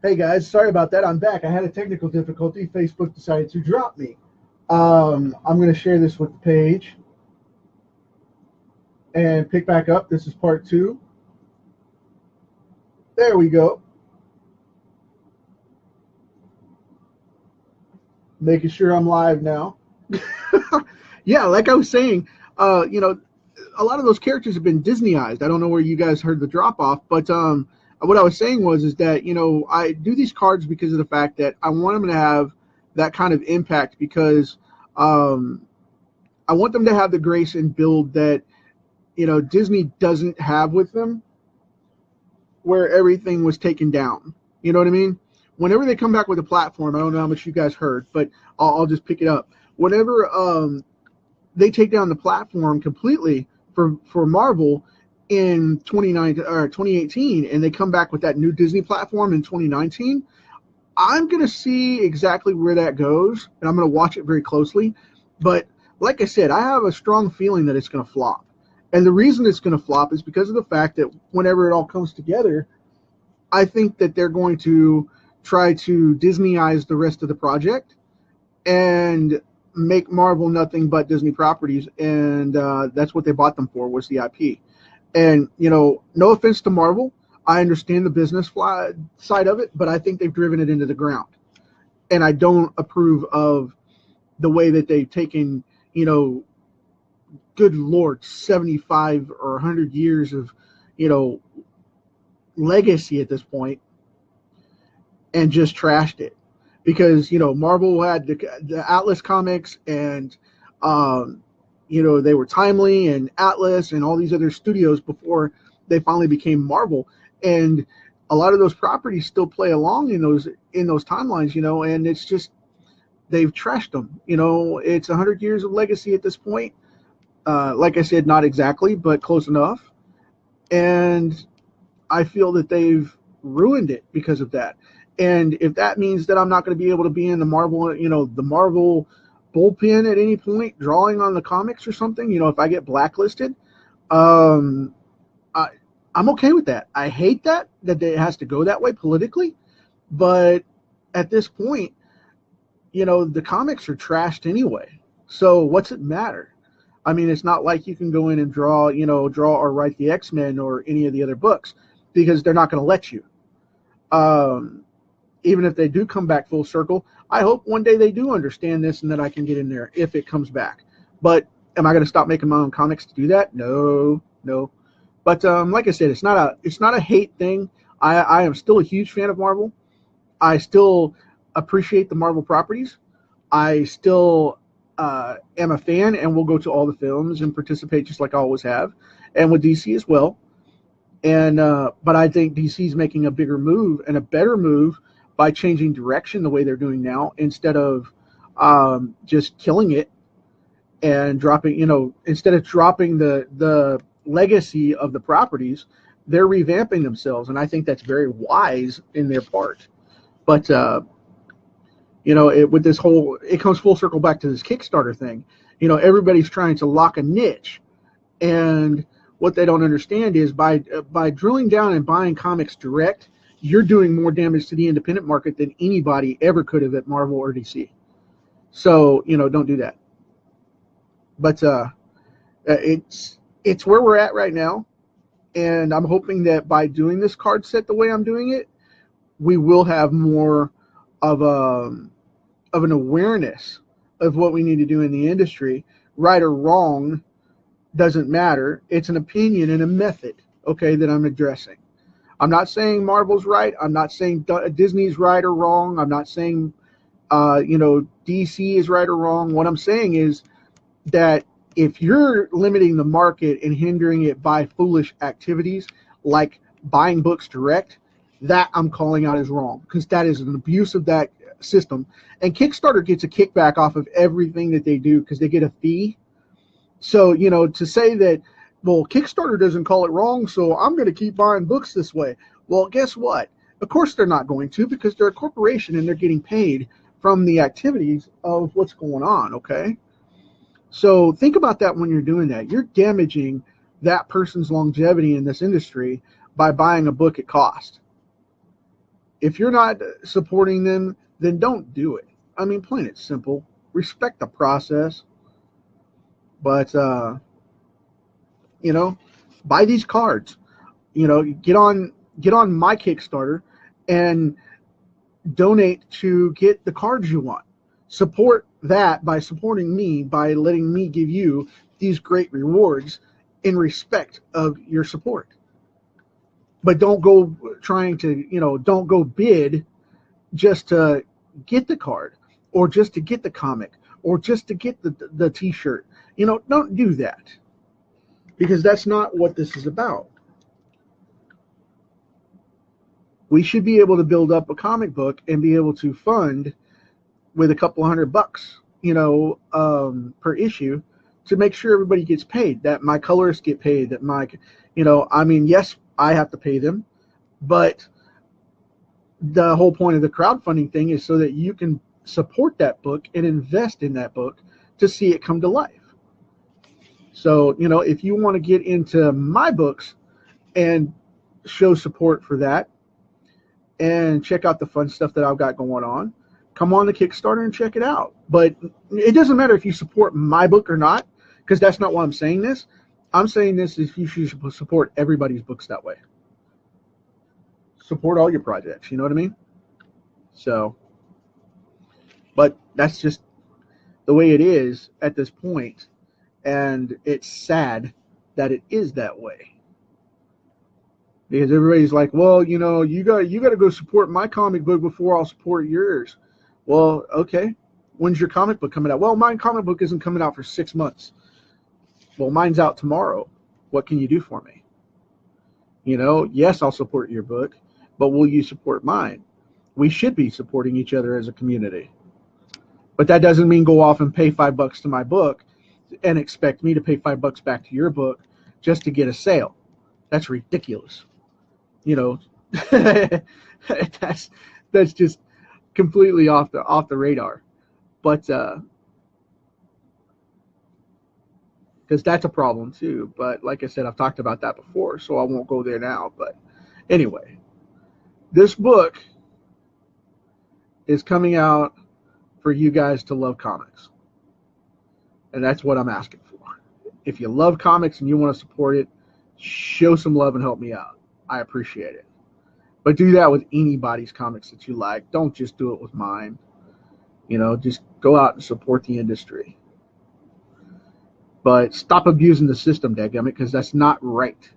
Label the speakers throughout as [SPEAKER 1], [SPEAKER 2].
[SPEAKER 1] Hey guys, sorry about that. I'm back. I had a technical difficulty. Facebook decided to drop me. I'm going to share this with the page and pick back up. This is part two. There we go. Making sure I'm live now. Yeah, like I was saying, a lot of those characters have been Disneyized. I don't know where you guys heard the drop off, but what I was saying is that I do these cards because of the fact that I want them to have that kind of impact because I want them to have the grace and build that Disney doesn't have with them, where everything was taken down. You know what I mean? Whenever they come back with a platform, I don't know how much you guys heard, but I'll just pick it up. Whenever they take down the platform completely for Marvel in 2018, and they come back with that new Disney platform in 2019, I'm going to see exactly where that goes, and I'm going to watch it very closely. But like I said, I have a strong feeling that it's going to flop. And the reason it's going to flop is because of the fact that whenever it all comes together, I think that they're going to try to Disneyize the rest of the project and make Marvel nothing but Disney properties, and that's what they bought them for, was the IP. And no offense to Marvel, I understand the business side of it, but I think they've driven it into the ground, and I don't approve of the way that they've taken good Lord, 75 or 100 years of legacy at this point and just trashed it. Because Marvel had the Atlas comics, and they were Timely and Atlas and all these other studios before they finally became Marvel, and a lot of those properties still play along in those timelines, and it's just they've trashed them. It's 100 years of legacy at this point. Like I said, not exactly, but close enough, and I feel that they've ruined it because of that. And if that means that I'm not going to be able to be in the Marvel, the Marvel bullpen at any point, drawing on the comics or something, if I get blacklisted, I'm okay with that. I hate that it has to go that way politically, but at this point, the comics are trashed anyway. So what's it matter? I mean, it's not like you can go in and draw or write the X-Men or any of the other books, because they're not going to let you. Even if they do come back full circle, I hope one day they do understand this and that I can get in there if it comes back. But am I going to stop making my own comics to do that? No. But like I said, it's not a hate thing. I am still a huge fan of Marvel. I still appreciate the Marvel properties. I still am a fan and will go to all the films and participate just like I always have, and with DC as well. And but I think DC's making a bigger move and a better move by changing direction the way they're doing now, instead of just killing it and dropping, instead of dropping the legacy of the properties, they're revamping themselves. And I think that's very wise in their part. But, with this whole, it comes full circle back to this Kickstarter thing. Everybody's trying to lock a niche. And what they don't understand is by drilling down and buying comics direct, you're doing more damage to the independent market than anybody ever could have at Marvel or DC. So, don't do that. But it's where we're at right now. And I'm hoping that by doing this card set the way I'm doing it, we will have more of an awareness of what we need to do in the industry. Right or wrong doesn't matter. It's an opinion and a method, okay, that I'm addressing. I'm not saying Marvel's right. I'm not saying Disney's right or wrong. I'm not saying, DC is right or wrong. What I'm saying is that if you're limiting the market and hindering it by foolish activities like buying books direct, that I'm calling out as wrong, because that is an abuse of that system. And Kickstarter gets a kickback off of everything that they do because they get a fee. So, to say that, well, Kickstarter doesn't call it wrong, so I'm going to keep buying books this way. Well, guess what? Of course they're not going to, because they're a corporation and they're getting paid from the activities of what's going on, okay? So think about that when you're doing that. You're damaging that person's longevity in this industry by buying a book at cost. If you're not supporting them, then don't do it. I mean, plain and simple. Respect the process. But, you know, buy these cards. You know, get on my Kickstarter and donate to get the cards you want. Support that by supporting me, by letting me give you these great rewards in respect of your support. But don't go trying to, don't go bid just to get the card or just to get the comic or just to get the t-shirt. Don't do that, because that's not what this is about. We should be able to build up a comic book and be able to fund with a couple $100, per issue, to make sure everybody gets paid, that my colorists get paid, that yes, I have to pay them, but the whole point of the crowdfunding thing is so that you can support that book and invest in that book to see it come to life. So, if you want to get into my books and show support for that and check out the fun stuff that I've got going on, come on the Kickstarter and check it out. But it doesn't matter if you support my book or not, because that's not why I'm saying this. I'm saying this is you should support everybody's books that way. Support all your projects, you know what I mean? So, but that's just the way it is at this point, and it's sad that it is that way. Because everybody's like, well, you got to go support my comic book before I'll support yours. Well, okay. When's your comic book coming out? Well, my comic book isn't coming out for 6 months. Well, mine's out tomorrow. What can you do for me? Yes, I'll support your book, but will you support mine? We should be supporting each other as a community. But that doesn't mean go off and pay $5 to my book and expect me to pay $5 back to your book just to get a sale. That's ridiculous. That's just completely off the radar. But because that's a problem too. But like I said, I've talked about that before, so I won't go there now. But anyway, this book is coming out for you guys to love comics, and that's what I'm asking for. If you love comics and you want to support it, show some love and help me out. I appreciate it. But do that with anybody's comics that you like. Don't just do it with mine. Just go out and support the industry. But stop abusing the system, dadgummit, because that's not right.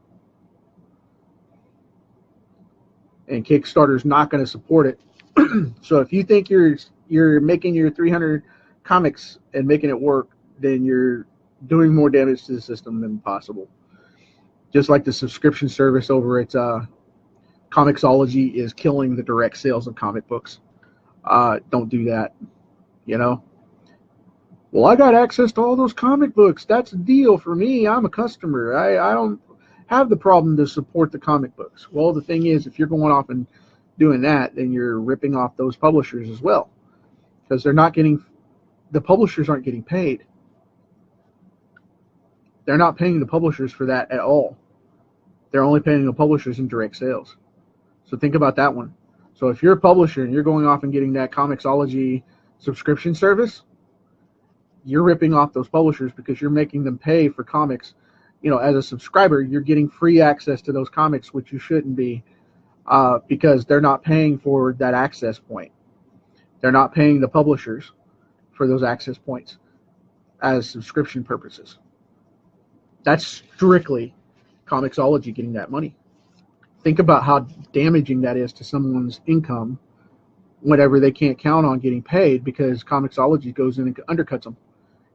[SPEAKER 1] And Kickstarter's not going to support it. So if you think you're making your 300 comics and making it work, then you're doing more damage to the system than possible. Just like the subscription service over at Comixology is killing the direct sales of comic books. Don't do that. Well, I got access to all those comic books. That's a deal for me. I'm a customer. I don't have the problem to support the comic books. Well, the thing is, if you're going off and doing that, then you're ripping off those publishers as well, because the publishers aren't getting paid. They're not paying the publishers for that at all. They're only paying the publishers in direct sales. So think about that one. So if you're a publisher and you're going off and getting that Comixology subscription service, you're ripping off those publishers because you're making them pay for comics. As a subscriber, you're getting free access to those comics, which you shouldn't be, because they're not paying for that access point. They're not paying the publishers for those access points as subscription purposes. That's strictly Comixology getting that money. Think about how damaging that is to someone's income whenever they can't count on getting paid because Comixology goes in and undercuts them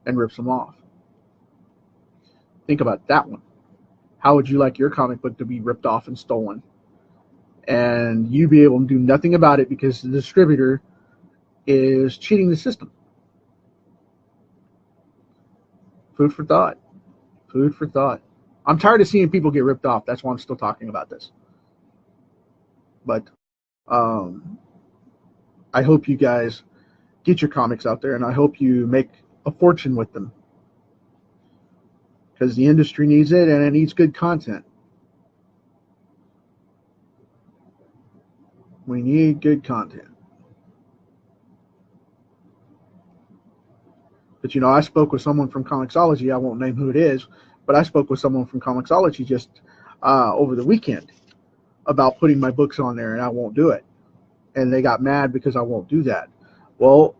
[SPEAKER 1] and rips them off. Think about that one. How would you like your comic book to be ripped off and stolen, and you be able to do nothing about it because the distributor is cheating the system? Food for thought. Food for thought. I'm tired of seeing people get ripped off. That's why I'm still talking about this. But I hope you guys get your comics out there, and I hope you make a fortune with them, because the industry needs it, and it needs good content. We need good content. But, you know, I spoke with someone from Comixology. I won't name who it is, but I spoke with someone from Comixology just over the weekend about putting my books on there, and I won't do it. And they got mad because I won't do that. Well,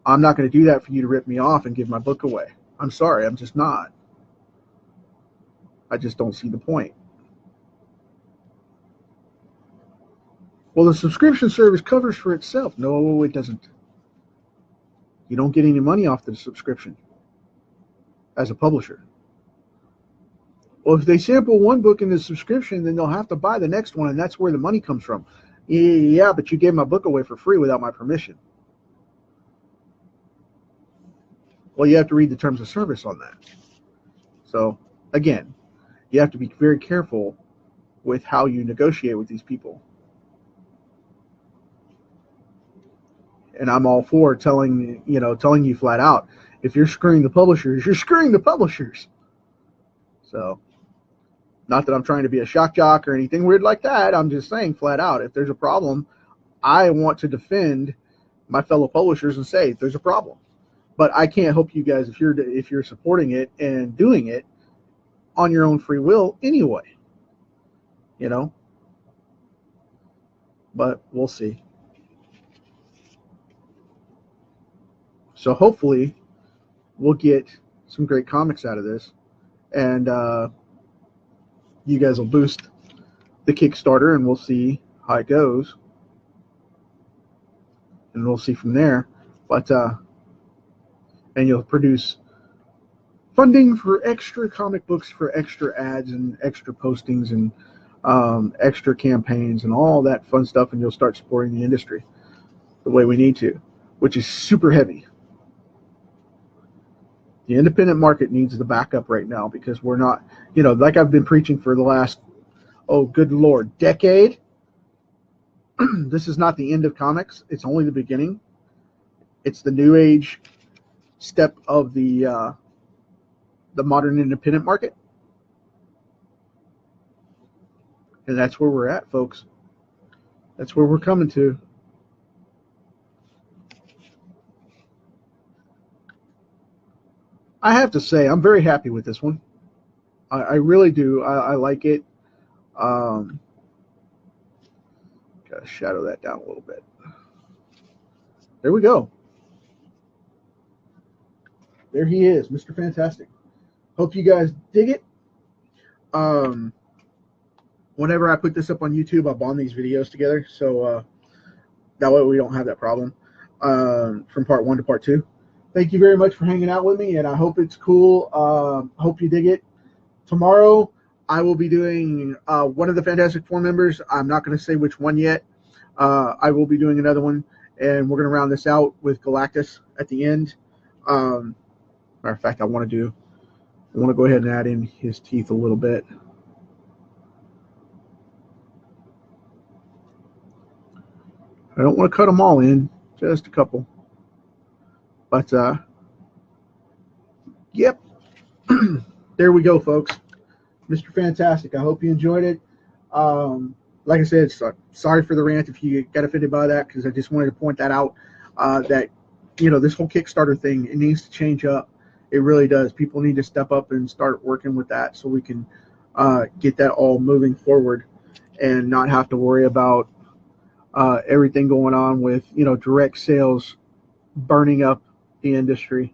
[SPEAKER 1] I'm not going to do that for you to rip me off and give my book away. I'm sorry, I'm just not. I just don't see the point. Well, the subscription service covers for itself. No, it doesn't. You don't get any money off the subscription as a publisher. Well, if they sample one book in the subscription, then they'll have to buy the next one, and that's where the money comes from. Yeah, but you gave my book away for free without my permission. Well, you have to read the terms of service on that. So, again, you have to be very careful with how you negotiate with these people. And I'm all for telling you flat out, if you're screwing the publishers, you're screwing the publishers. So, not that I'm trying to be a shock jock or anything weird like that. I'm just saying flat out, if there's a problem, I want to defend my fellow publishers and say there's a problem. But I can't help you guys if you're supporting it and doing it on your own free will anyway. You know? But we'll see. So hopefully we'll get some great comics out of this. And you guys will boost the Kickstarter, and we'll see how it goes. And we'll see from there. But and you'll produce funding for extra comic books, for extra ads and extra postings and extra campaigns and all that fun stuff, and you'll start supporting the industry the way we need to, which is super heavy. The independent market needs the backup right now, because we're not, like I've been preaching for the last, oh, good Lord, decade. This is not the end of comics. It's only the beginning. It's the new age step of the modern independent market. And that's where we're at, folks. That's where we're coming to. I have to say, I'm very happy with this one. I really do. I like it. Gotta shadow that down a little bit. There we go. There he is, Mr. Fantastic. Hope you guys dig it. Whenever I put this up on YouTube, I'll bond these videos together, so that way we don't have that problem from part 1 to part 2. Thank you very much for hanging out with me, and I hope it's cool. Hope you dig it. Tomorrow, I will be doing one of the Fantastic Four members. I'm not going to say which one yet. I will be doing another one, and we're going to round this out with Galactus at the end. Matter of fact, I want to go ahead and add in his teeth a little bit. I don't want to cut them all in, just a couple. But, yep. There we go, folks. Mr. Fantastic. I hope you enjoyed it. Like I said, sorry for the rant if you got offended by that, because I just wanted to point that out, that, this whole Kickstarter thing, it needs to change up. It really does. People need to step up and start working with that so we can get that all moving forward and not have to worry about everything going on with, direct sales burning up the industry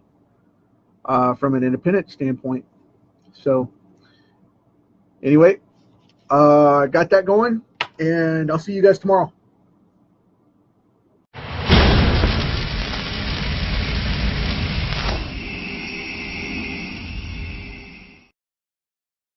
[SPEAKER 1] from an independent standpoint. So anyway, got that going, and I'll see you guys tomorrow.